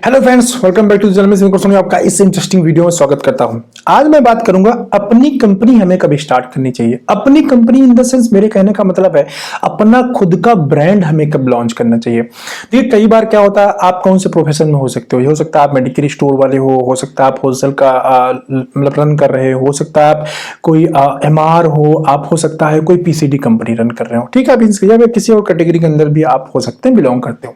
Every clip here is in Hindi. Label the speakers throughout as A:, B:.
A: Hello friends, welcome back to channel में सोनी आपका इस इंटरेस्टिंग वीडियो में स्वागत करता हूं। आज मैं बात करूंगा अपनी कंपनी हमें कब स्टार्ट करनी चाहिए। अपनी कंपनी इन द सेंस मेरे कहने का मतलब है अपना खुद का ब्रांड हमें कब लॉन्च करना चाहिए। देखिए कई बार क्या होता है, आप कौन से प्रोफेशन में हो सकते हो सकता है आप मेडिकल स्टोर वाले हो सकता है आप होलसेल का मतलब रन कर रहे हो सकता है आप कोई MR हो, आप हो सकता है कोई PCD कंपनी रन कर रहे हो। ठीक है, आप किसी और कैटेगरी के अंदर भी आप हो सकते हैं, बिलोंग करते हो।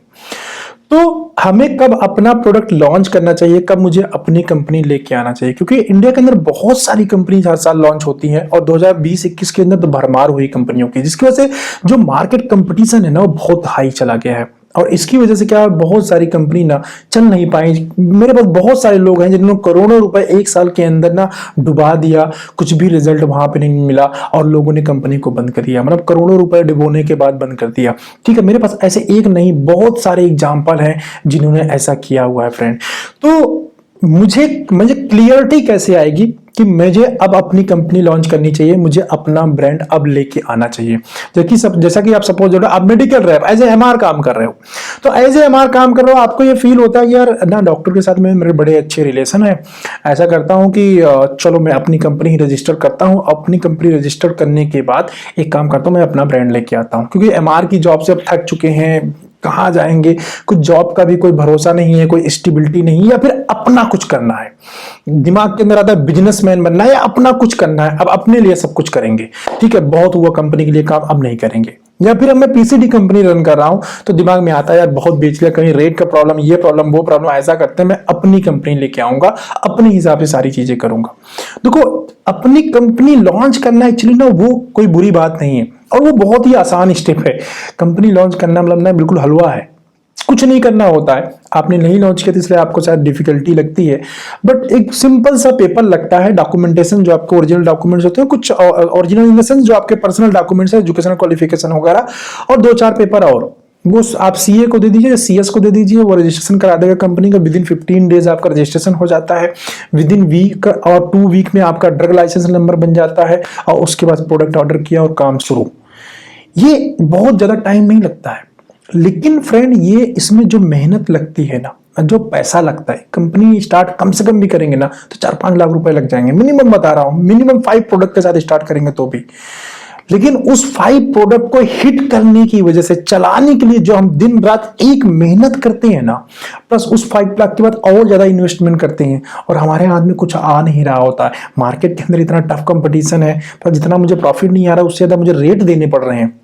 A: तो हमें कब अपना प्रोडक्ट लॉन्च करना चाहिए, कब मुझे अपनी कंपनी लेके आना चाहिए, क्योंकि इंडिया के अंदर बहुत सारी कंपनी हर साल लॉन्च होती हैं और 2020-21 के अंदर तो भरमार हुई कंपनियों की, जिसकी वजह से जो मार्केट कंपटीशन है ना वो बहुत हाई चला गया है। और इसकी वजह से क्या बहुत सारी कंपनी ना चल नहीं पाई। मेरे पास बहुत सारे लोग हैं जिन्होंने करोड़ों रुपए एक साल के अंदर ना डुबा दिया, कुछ भी रिजल्ट वहां पे नहीं मिला और लोगों ने कंपनी को बंद कर दिया, मतलब करोड़ों रुपए डुबोने के बाद बंद कर दिया। ठीक है, मेरे पास ऐसे एक नहीं बहुत सारे एग्जाम्पल हैं जिन्होंने ऐसा किया हुआ है फ्रेंड। तो मुझे क्लियरिटी कैसे आएगी कि मुझे अब अपनी कंपनी लॉन्च करनी चाहिए, मुझे अपना ब्रांड अब लेके आना चाहिए। जैसा कि आप सपोज करो आप medical rep as a MR काम कर रहे हो, तो एज ए MR काम कर रहे हो, आपको ये फील होता है यार ना डॉक्टर के साथ में मेरे बड़े अच्छे रिलेशन है, ऐसा करता हूं कि चलो मैं अपनी कंपनी ही रजिस्टर करता हूं। अपनी कंपनी रजिस्टर करने के बाद एक काम करता हूं, मैं अपना ब्रांड लेके आता हूं, क्योंकि MR की जॉब से अब थक चुके हैं, कहाँ जाएंगे, कुछ जॉब का भी कोई भरोसा नहीं है, कोई स्टेबिलिटी नहीं है, या फिर अपना कुछ करना है, दिमाग के अंदर आता है बिजनेसमैन बनना है या अपना कुछ करना है, अब अपने लिए सब कुछ करेंगे। ठीक है, बहुत हुआ कंपनी के लिए काम, अब नहीं करेंगे। या फिर अब मैं PCD कंपनी रन कर रहा हूं तो दिमाग में आता है यार बहुत बेच लिया, कहीं रेट का प्रॉब्लम, ये प्रॉब्लम वो प्रॉब्लम, ऐसा करते हैं मैं अपनी कंपनी लेके आऊंगा, अपने हिसाब से सारी चीजें करूंगा। देखो अपनी कंपनी लॉन्च करना एक्चुअली ना वो कोई बुरी बात नहीं है और वो बहुत ही आसान स्टेप है। कंपनी लॉन्च करना मतलब ना बिल्कुल हलवा है, कुछ नहीं करना होता है। आपने नहीं लॉन्च किया इसलिए आपको शायद डिफिकल्टी लगती है, बट एक सिंपल सा पेपर लगता है, डॉक्यूमेंटेशन जो आपके ओरिजिनल डॉक्यूमेंट्स होते हैं, कुछ ओरिजिनल इन द सेंस जो आपके पर्सनल डॉक्यूमेंट्स है, एजुकेशनल क्वालिफिकेशन वगैरह, और 2-4 पेपर और वो आप CA को दे दीजिए, CS को दे दीजिए, वो रजिस्ट्रेशन करा देगा कंपनी का। विदिन 15 डेज आपका रजिस्ट्रेशन हो जाता है, विदिन वीक और 2 वीक में आपका ड्रग लाइसेंस नंबर बन जाता है और उसके बाद प्रोडक्ट ऑर्डर किया और काम शुरू। ये बहुत ज्यादा टाइम नहीं लगता है, लेकिन फ्रेंड ये इसमें जो मेहनत लगती है ना, जो पैसा लगता है, कंपनी स्टार्ट कम से कम भी करेंगे ना तो 4-5 लाख रुपए लग जाएंगे मिनिमम, बता रहा हूं मिनिमम 5 प्रोडक्ट के साथ स्टार्ट करेंगे तो भी। लेकिन उस 5 प्रोडक्ट को हिट करने की वजह से, चलाने के लिए जो हम दिन रात एक मेहनत करते हैं ना, प्लस उस 5 लाख के बाद और ज्यादा इन्वेस्टमेंट करते हैं और हमारे हाथ में कुछ आ नहीं रहा होता है, मार्केट के अंदर इतना टफ कंपटीशन है, पर जितना मुझे प्रॉफिट नहीं आ रहा उससे ज्यादा मुझे रेट देने पड़ रहे हैं,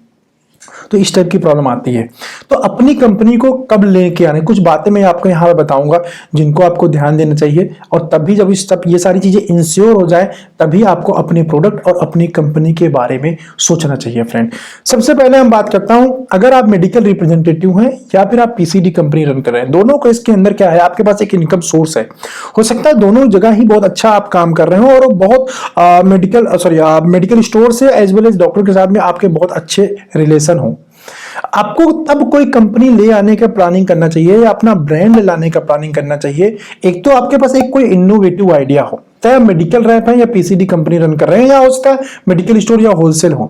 A: तो इस टाइप की प्रॉब्लम आती है। तो अपनी कंपनी को कब लेके आने, कुछ बातें मैं आपको यहाँ पे बताऊंगा जिनको आपको ध्यान देना चाहिए, और तभी जब ये सारी चीजें इंश्योर हो जाए तभी आपको अपने प्रोडक्ट और अपनी कंपनी के बारे में सोचना चाहिए फ्रेंड। सबसे पहले हम बात करता हूं, अगर आप मेडिकल रिप्रेजेंटेटिव हैं या फिर आप PCD कंपनी रन कर रहे हैं, दोनों को इसके अंदर क्या है, आपके पास एक इनकम सोर्स है। हो सकता है दोनों जगह ही बहुत अच्छा आप काम कर रहे हो और बहुत मेडिकल स्टोर से एज वेल एज डॉक्टर के साथ में आपके बहुत अच्छे रिलेशन हो। आपको तब कोई कंपनी ले आने का प्लानिंग करना चाहिए या अपना ब्रांड लाने का प्लानिंग करना चाहिए। एक तो आपके पास एक कोई इनोवेटिव आइडिया हो, चाहे मेडिकल रैप है या PCD कंपनी रन कर रहे हैं या उसका मेडिकल स्टोर या होलसेल हो।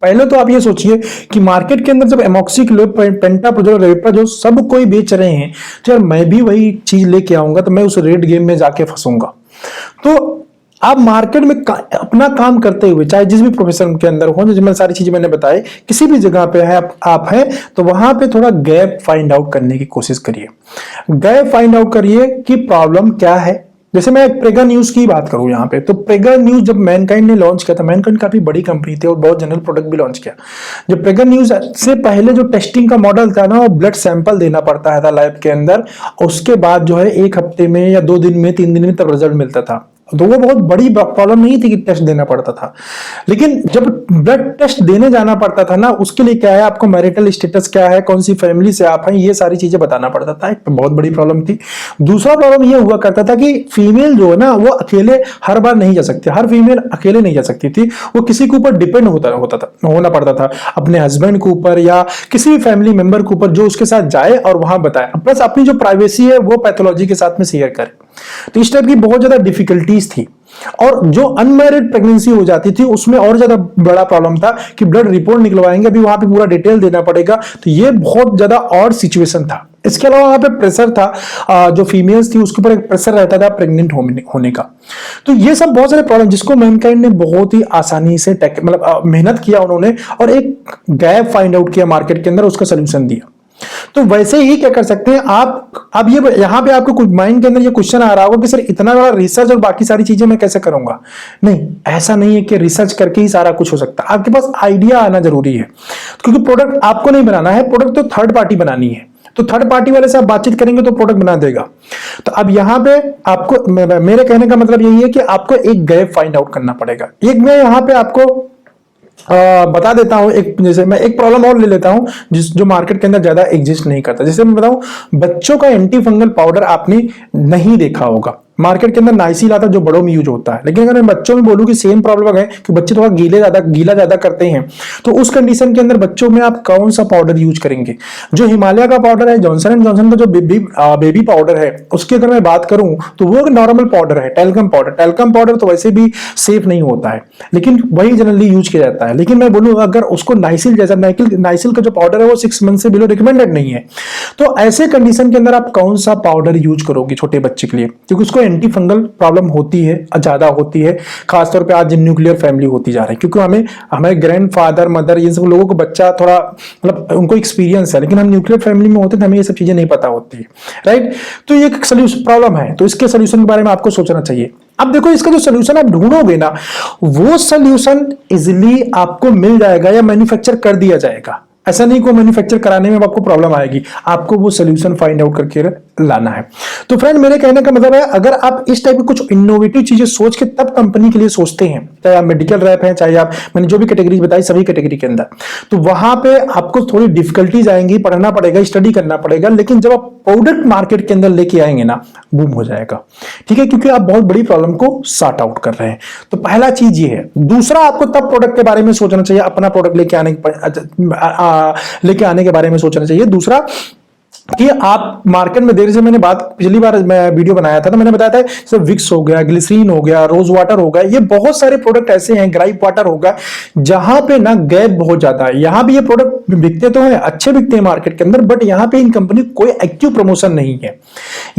A: पहले तो आप ये सोचिए कि मार्केट के अंदर जब एमॉक्सिक्लोड, पेंटाप्रोजोल, रेप्राजोल सब कोई बेच रहे हैं तो यार मैं भी वही चीज लेके आऊंगा तो मैं उस रेट गेम में जाके फंसूंगा। तो आप मार्केट में अपना काम करते हुए, चाहे जिस भी प्रोफेशन के अंदर हो, जिसमें सारी चीजें मैंने बताई, किसी भी जगह पे है आप हैं तो वहां पे थोड़ा गैप फाइंड आउट करने की कोशिश करिए। गैप फाइंड आउट करिए कि प्रॉब्लम क्या है। जैसे मैं प्रेगा न्यूज की बात करूं यहाँ पे, तो प्रेगा न्यूज जब मैनकाइंड ने लॉन्च किया था, मैनकाइंड काफी बड़ी कंपनी थी और बहुत जनरल प्रोडक्ट भी लॉन्च किया। जब प्रेगा न्यूज से पहले जो टेस्टिंग का मॉडल था ना, वो ब्लड सैंपल देना पड़ता था लैब के अंदर, उसके बाद जो है 1 हफ्ते में या 2 दिन में 3 दिन में तब रिजल्ट मिलता था। तो वो बहुत बड़ी प्रॉब्लम नहीं थी कि टेस्ट देना पड़ता था, लेकिन जब ब्लड टेस्ट देने जाना पड़ता था ना, उसके लिए क्या है, आपको मैरिटल स्टेटस क्या है, कौन सी फैमिली से आप हैं, ये सारी चीजें बताना पड़ता था। एक बहुत बड़ी प्रॉब्लम थी। दूसरा प्रॉब्लम ये हुआ करता था कि फीमेल जो है ना वो अकेले हर बार नहीं जा सकती, हर फीमेल अकेले नहीं जा सकती थी, वो किसी के ऊपर डिपेंड होना पड़ता था, अपने हस्बैंड के ऊपर या किसी भी फैमिली मेंबर के ऊपर जो उसके साथ जाए और वहां बताए, प्लस अपनी जो प्राइवेसी है वो पैथोलॉजी के साथ में शेयर करे। तो इस टाइप की बहुत ज्यादा डिफिकल्टीज थी। और जो अनमैरिड प्रेगनेंसी हो जाती थी उसमें और ज्यादा बड़ा प्रॉब्लम था कि ब्लड रिपोर्ट निकलवाएंगे, अभी वहां पे पूरा डिटेल देना पड़ेगा, तो ये बहुत ज्यादा और सिचुएशन था। इसके अलावा वहां पे प्रेशर था, जो फीमेल्स थी उसके ऊपर एक प्रेशर रहता था प्रेग्नेंट होने का। तो ये सब बहुत सारे प्रॉब्लम जिसको मैनकाइंड ने बहुत ही आसानी से मतलब मेहनत किया उन्होंने और एक गैप फाइंड आउट किया मार्केट के अंदर, उसका सोल्यूशन दिया। तो वैसे ही क्या कर सकते हैं आप, अब ये यहां पे आपको कुछ माइंड के अंदर ये क्वेश्चन आ रहा होगा कि सर इतना बड़ा रिसर्च और बाकी सारी चीजें मैं कैसे करूंगा। नहीं, ऐसा नहीं है कि रिसर्च करके ही सारा कुछ हो सकता है, आपके पास आइडिया आना जरूरी है, क्योंकि प्रोडक्ट आपको नहीं बनाना है, प्रोडक्ट तो थर्ड पार्टी बनानी है। तो थर्ड पार्टी वाले से आप बातचीत करेंगे तो प्रोडक्ट बना देगा। तो अब यहां पे आपको, मेरे कहने का मतलब यही है कि आपको एक गैप फाइंड आउट करना पड़ेगा। एक मैं यहां पे आपको बता देता हूं, एक जैसे मैं एक प्रॉब्लम और ले लेता हूं जो मार्केट के अंदर ज्यादा एग्जिस्ट नहीं करता। जैसे मैं बताऊं, बच्चों का एंटी फंगल पाउडर आपने नहीं देखा होगा, मार्केट के अंदर नाइसिल आता है जो बड़ों में यूज होता है। लेकिन अगर मैं बच्चों में बोलूं कि सेम प्रॉब्लम है कि बच्चे थोड़ा गीला ज्यादा करते हैं, तो उस कंडीशन के अंदर बच्चों में आप कौन सा पाउडर यूज करेंगे। जो हिमालय का पाउडर है, जॉनसन एंड जॉनसन का जो बेबी पाउडर है, उसकी अगर मैं बात करूं तो वो नॉर्मल पाउडर है, टेल्कम पाउडर तो वैसे भी सेफ नहीं होता है, लेकिन वही जनरली यूज किया जाता है। लेकिन मैं बोलूं अगर उसको नाइसिल जैसा, नाइसिल का जो पाउडर है वो 6 मंथ से बिलो रिकमेंडेड नहीं है, तो ऐसे कंडीशन के अंदर आप कौन सा पाउडर यूज करोगे छोटे बच्चे के लिए, क्योंकि उसको एंटी फंगल प्रॉब्लम होती है, ज्यादा होती है, खासतौर पे आज न्यूक्लियर फैमिली होती जा रही है। क्योंकि हमारे ग्रैंडफादर मदर ये सब लोगों को बच्चा थोड़ा मतलब उनको एक्सपीरियंस है, लेकिन हम न्यूक्लियर फैमिली में होते हैं, हमें ये सब चीजें नहीं पता होती है, राइट। तो ये एक सोल्यूशन प्रॉब्लम है, तो इसके सोल्यूशन के बारे में आपको सोचना चाहिए। अब देखो, इसका जो सोल्यूशन आप ढूंढोगे ना, वो सोल्यूशन इजिली आपको मिल जाएगा या मैन्युफैक्चर कर दिया जाएगा। ऐसा नहीं को मैन्युफैक्चर कराने में आपको प्रॉब्लम आएगी, आपको वो सोल्यूशन फाइंड आउट करके लाना है। तो फ्रेंड, मेरे कहने का मतलब है, अगर आप इस टाइप की कुछ इनोवेटिव चीजें सोच के तब कंपनी के लिए सोचते हैं, चाहे आप मेडिकल रैप हैं, चाहे आप, मैंने जो भी कैटेगरीज बताई सभी कैटेगरी के अंदर, तो वहां पे आपको थोड़ी डिफिकल्टीज आएंगी, पढ़ना पड़ेगा, स्टडी करना पड़ेगा, लेकिन जब आप प्रोडक्ट मार्केट के अंदर लेके आएंगे ना, बूम हो जाएगा, ठीक है, क्योंकि आप बहुत बड़ी प्रॉब्लम को सॉर्ट आउट कर रहे हैं। तो पहला चीज ये है। दूसरा, आपको तब प्रोडक्ट के बारे में सोचना चाहिए, अपना प्रोडक्ट लेके आने के बारे में सोचना चाहिए। दूसरा कि आप मार्केट में, देर से मैंने बात, पिछली बार मैं वीडियो बनाया था तो मैंने बताया था, जैसे विक्स हो गया, ग्लिसरीन हो गया, रोज वाटर हो गया, ये बहुत सारे प्रोडक्ट ऐसे हैं, ग्राइप वाटर होगा, जहां पे ना गैप बहुत ज्यादा है। यहां भी ये प्रोडक्ट बिकते तो हैं, अच्छे बिकते हैं मार्केट के अंदर, बट यहां पे इन कंपनी कोई एक्टिव प्रमोशन नहीं है।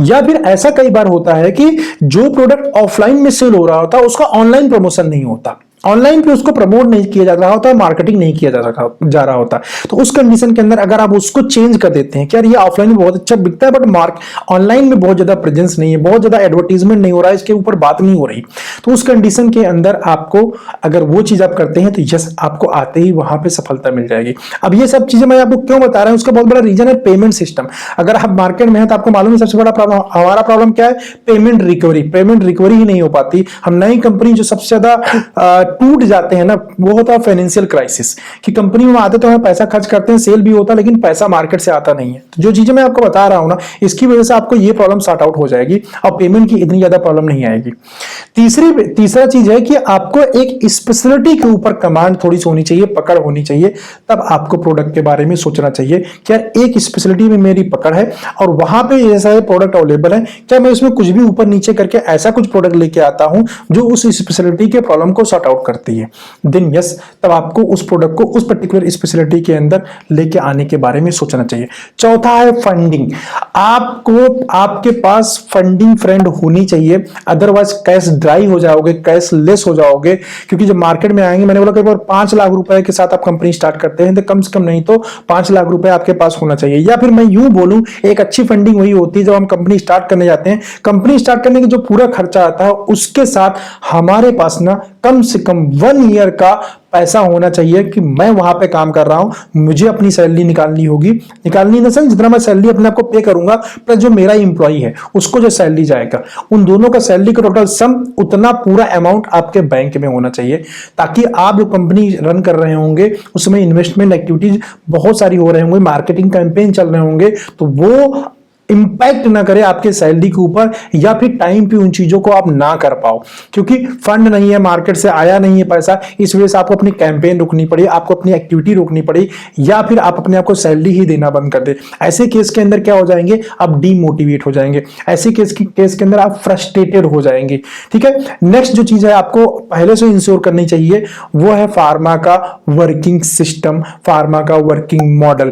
A: या फिर ऐसा कई बार होता है कि जो प्रोडक्ट ऑफलाइन में सेल हो रहा होता है उसका ऑनलाइन प्रमोशन नहीं होता, ऑनलाइन पे उसको प्रमोट नहीं किया जा रहा होता, मार्केटिंग नहीं किया जा रहा होता। तो उस कंडीशन के अंदर अगर आप उसको चेंज कर देते हैं कि यार ये ऑफलाइन में बहुत अच्छा बिकता है बट ऑनलाइन में बहुत ज्यादा प्रेजेंस नहीं है, बहुत ज्यादा एडवर्टीजमेंट नहीं हो रहा है, इसके ऊपर बात नहीं हो रही, तो उस कंडीशन के अंदर आपको, अगर वो चीज आप करते हैं तो यस, आपको आते ही वहां पे सफलता मिल जाएगी। अब ये सब चीजें मैं आपको क्यों बता रहा हूं, उसका बहुत बड़ा रीजन है पेमेंट सिस्टम। अगर आप मार्केट में है तो आपको मालूम है सबसे बड़ा प्रॉब्लम, हमारा प्रॉब्लम क्या है, पेमेंट रिकवरी ही नहीं हो पाती। हम नई कंपनी जो सबसे ज्यादा टूट जाते हैं ना, वो होता है फाइनेंशियल क्राइसिस, कि कंपनी में आते तो हमें पैसा खर्च करते हैं, सेल भी होता है, लेकिन पैसा मार्केट से आता नहीं है। तो जो चीजें मैं आपको बता रहा हूं ना, इसकी वजह से आपको ये प्रॉब्लम सॉर्ट आउट हो जाएगी और पेमेंट की इतनी ज्यादा प्रॉब्लम नहीं आएगी। तीसरा चीज है कि आपको एक स्पेशलिटी के ऊपर कमांड थोड़ी सी होनी चाहिए, पकड़ होनी चाहिए, तब आपको प्रोडक्ट के बारे में सोचना चाहिए कि यार एक स्पेशलिटी में मेरी पकड़ है और वहां पे ऐसा प्रोडक्ट अवेलेबल है, क्या मैं इसमें कुछ भी ऊपर नीचे करके ऐसा कुछ प्रोडक्ट लेके आता हूं जो उस स्पेशलिटी के प्रॉब्लम को सॉर्ट आउट करती है, देन यस, तब आपको उस प्रोडक्ट को उस पर्टिकुलर स्पेशलिटी के अंदर लेके आने के बारे में सोचना चाहिए। चौथा है फंडिंग। आपको, आपके पास फंडिंग फ्रेंड होनी चाहिए, अदरवाइज कैश ड्राई हो जाओगे, कैश लेस हो जाओगे। क्योंकि जब मार्केट में आएंगे, मैंने बोला कई बार 5 लाख रुपए के साथ आप कंपनी स्टार्ट करते हैं तो कम से कम नहीं तो 5 लाख रुपए आपके पास होना चाहिए। या फिर मैं यूं बोलूं, एक अच्छी फंडिंग वही होती है जब हम कंपनी स्टार्ट करने जाते हैं, कंपनी स्टार्ट करने की जो पूरा खर्चा आता है उसके साथ हमारे पास ना कम से कम 1 ईयर का पैसा होना चाहिए कि मैं वहां पे काम कर रहा हूं, मुझे अपनी सैलरी निकालनी होगी, निकालनी ना सर, जितना मैं सैलरी अपने आप को पे करूंगा प्लस जो मेरा एम्प्लॉई है उसको जो सैलरी जाएगा, उन दोनों का सैलरी का टोटल सम, उतना पूरा अमाउंट आपके बैंक में होना चाहिए, ताकि आप जो कंपनी रन कर रहे होंगे उसमें इन्वेस्टमेंट एक्टिविटीज बहुत सारी हो रहे होंगे, मार्केटिंग कैंपेन चल रहे होंगे, तो वो इंपैक्ट ना करे आपके सैलरी के ऊपर, या फिर टाइम पे उन चीजों को आप ना कर पाओ, क्योंकि फंड नहीं है, मार्केट से आया नहीं है पैसा, इस वजह से आपको अपनी कैंपेन रोकनी पड़ी, आपको अपनी एक्टिविटी रोकनी पड़ी, या फिर आप अपने आप को सैलरी ही देना बंद कर दे। ऐसे केस के अंदर क्या हो जाएंगे, आप डीमोटिवेट हो जाएंगे, ऐसे केस के अंदर आप फ्रस्ट्रेटेड हो जाएंगे। ठीक है, नेक्स्ट जो चीज है आपको पहले से इंश्योर करनी चाहिए वो है फार्मा का वर्किंग सिस्टम, फार्मा का वर्किंग मॉडल।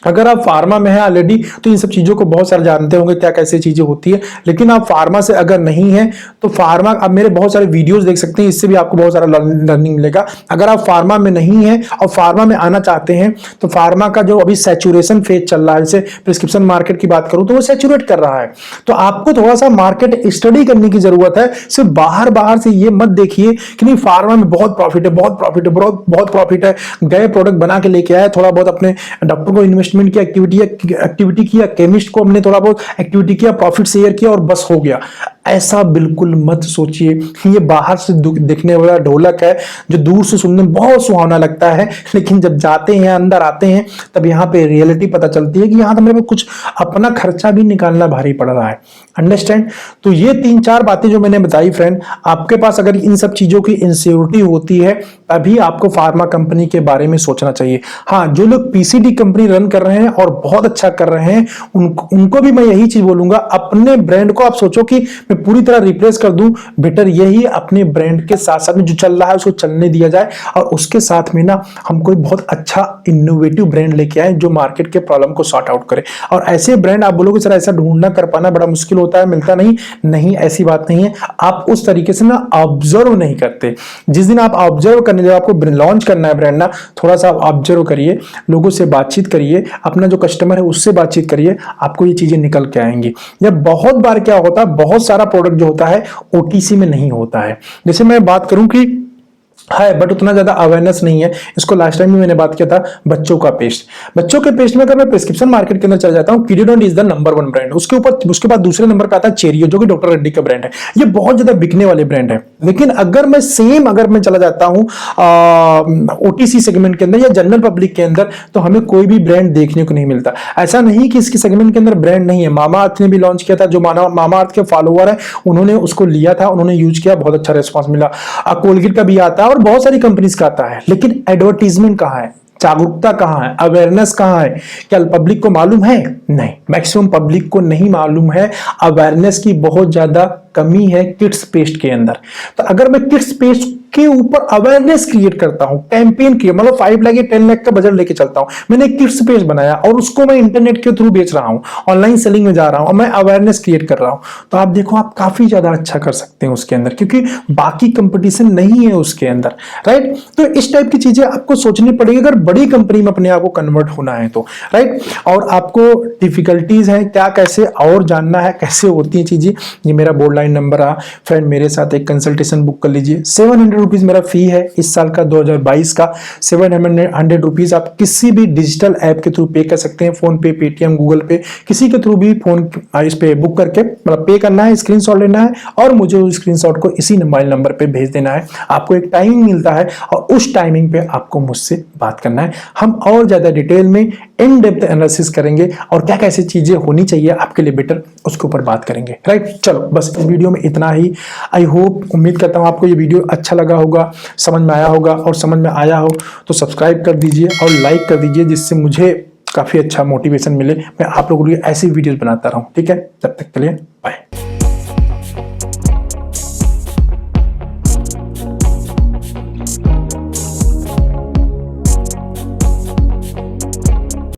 A: अगर आप फार्मा में हैं ऑलरेडी तो इन सब चीजों को बहुत सारे जानते होंगे क्या कैसे चीजें होती है, लेकिन आप फार्मा से अगर नहीं है तो फार्मा, आप मेरे बहुत सारे वीडियोस देख सकते हैं, इससे भी आपको बहुत सारा लर्निंग मिलेगा। अगर आप फार्मा में नहीं है और फार्मा में आना चाहते हैं तो फार्मा का जो अभी सैचुरेशन फेज चल रहा है, जैसे प्रिस्क्रिप्शन मार्केट की बात करूं तो वो सैचुरेट कर रहा है, तो आपको थोड़ा सा मार्केट स्टडी करने की जरूरत है। सिर्फ बाहर बाहर से ये मत देखिए कि नहीं फार्मा में बहुत प्रॉफिट है, बहुत प्रॉफिट है, बहुत प्रॉफिट है, गए प्रोडक्ट बना के लेके आए, थोड़ा बहुत अपने डॉक्टर को इन्वेस्टमेंट की एक्टिविटी किया, केमिस्ट को हमने थोड़ा बहुत एक्टिविटी किया, प्रॉफिट शेयर किया और बस हो गया। ऐसा बिल्कुल मत सोचिए। ये बाहर से दिखने वाला ढोलक है जो दूर से सुनने में बहुत सुहावना लगता है, लेकिन जब जाते हैं अंदर आते हैं तब यहाँ पे रियलिटी पता चलती है कि यहाँ तो मेरे को कुछ अपना खर्चा भी निकालना भारी पड़ रहा है। अंडरस्टैंड? तो ये 3-4 बातें जो मैंने बताई फ्रेंड, आपके पास अगर इन सब चीजों की इंसिक्योरिटी होती है तभी आपको फार्मा कंपनी के बारे में सोचना चाहिए। हाँ, जो लोग पीसीडी कंपनी रन कर रहे हैं और बहुत अच्छा कर रहे हैं उनको भी मैं यही चीज बोलूंगा, अपने ब्रांड को आप सोचो कि मैं पूरी तरह रिप्लेस कर दूं, बेटर यही अपने ब्रांड के साथ साथ में जो चल रहा है उसको चलने दिया जाए और उसके साथ में ना हम कोई बहुत अच्छा इनोवेटिव ब्रांड लेके आए जो मार्केट के प्रॉब्लम को सॉर्ट आउट करे। और ऐसे ब्रांड आप बोलोगे सर ऐसा ढूंढना कर पाना बड़ा मुश्किल होता है, मिलता नहीं, ऐसी बात नहीं है। आप उस तरीके से ना ऑब्जर्व नहीं करते। जिस दिन आप ऑब्जर्व करने, जब आपको लॉन्च करना है ब्रांड ना, थोड़ा सा ऑब्जर्व करिए, लोगों से बातचीत करिए, अपना जो कस्टमर है उससे बातचीत करिए, आपको ये चीजें निकल के आएंगी। या बहुत बार क्या होता है, बहुत सारा प्रोडक्ट जो होता है ओटीसी में नहीं होता है। जैसे मैं बात करूं कि है बट उतना ज्यादा अवेयरनेस नहीं है। इसको लास्ट टाइम भी मैंने बात किया था, बच्चों का पेस्ट। बच्चों के पेस्ट में अगर मैं प्रिस्क्रिप्शन मार्केट के अंदर चल जाता हूं, किरीडोन इज द नंबर 1 ब्रांड। उसके बाद दूसरे नंबर पे आता है चेरियो, जो कि डॉक्टर रेड्डी का ब्रांड है। ये बहुत ज्यादा बिकने वाले ब्रांड है। लेकिन अगर मैं चला जाता हूं ओटीसी सेगमेंट के अंदर या जनरल पब्लिक के अंदर, तो हमें कोई भी ब्रांड देखने को नहीं मिलता। ऐसा नहीं कि इसके सेगमेंट के अंदर ब्रांड नहीं है। मामा अर्थ ने भी लॉन्च किया था, जो मामा अर्थ के फॉलोअर है उन्होंने उसको लिया था, उन्होंने यूज किया, बहुत अच्छा रिस्पॉन्स मिला। कोलगेट का भी आता है और बहुत सारी कंपनीज का आता है, लेकिन एडवर्टीजमेंट कहां है, जागरूकता कहां है, अवेयरनेस कहां है? क्या पब्लिक को मालूम है? नहीं, मैक्सिमम पब्लिक को नहीं मालूम है। अवेयरनेस की बहुत ज्यादा कमी है किड्स पेस्ट के अंदर। तो अगर मैं किड्स पेस्ट के ऊपर अवेयरनेस क्रिएट करता हूं, कैंपेन क्रिएट, मतलब 5 लाख या 10 लाख का बजट लेके चलता हूं, मैंने किड्स पेज बनाया और उसको मैं इंटरनेट के थ्रू बेच रहा हूं, ऑनलाइन सेलिंग में जा रहा हूं और मैं अवेयरनेस क्रिएट कर रहा हूं, तो आप देखो आप काफी ज्यादा अच्छा कर सकते हैं उसके अंदर, क्योंकि बाकी कंपटीशन नहीं है उसके अंदर, राइट? तो इस टाइप की चीजें आपको सोचनी पड़ेगी अगर बड़ी कंपनी में अपने आप को कन्वर्ट होना है तो, राइट? और आपको डिफिकल्टीज है क्या, कैसे और जानना है कैसे होती है चीजें, ये मेरा बोर्ड लाइन नंबर आ फ्रेंड, मेरे साथ एक कंसल्टेशन बुक कर लीजिए। 700 रुपीज मेरा फी है इस साल का 2022 का। 700 रुपीज आप किसी भी डिजिटल ऐप के थ्रू पे कर सकते हैं, फोन पे, पेटीएम, गूगल पे, किसी के थ्रू भी फोन इस पे बुक करके मतलब पे करना है, स्क्रीनशॉट लेना है और मुझे उस स्क्रीनशॉट को इसी मोबाइल नंबर पे भेज देना है। आपको एक टाइमिंग मिलता है और उस टाइमिंग पे आपको मुझसे बात करना है। हम और ज्यादा डिटेल में इन डेप्थ एनालिसिस करेंगे और क्या कैसी चीजें होनी चाहिए आपके लिए बेटर, उसके ऊपर बात करेंगे, राइट? चलो बस इस वीडियो में इतना ही। आई होप, उम्मीद करता हूं आपको ये वीडियो अच्छा लगा होगा, समझ में आया होगा, और समझ में आया हो तो सब्सक्राइब कर दीजिए और लाइक कर दीजिए, जिससे मुझे काफी अच्छा मोटिवेशन मिले, मैं आप लोगों के लिए ऐसी वीडियोस बनाता रहूं। ठीक है, तब तक के लिए बाय।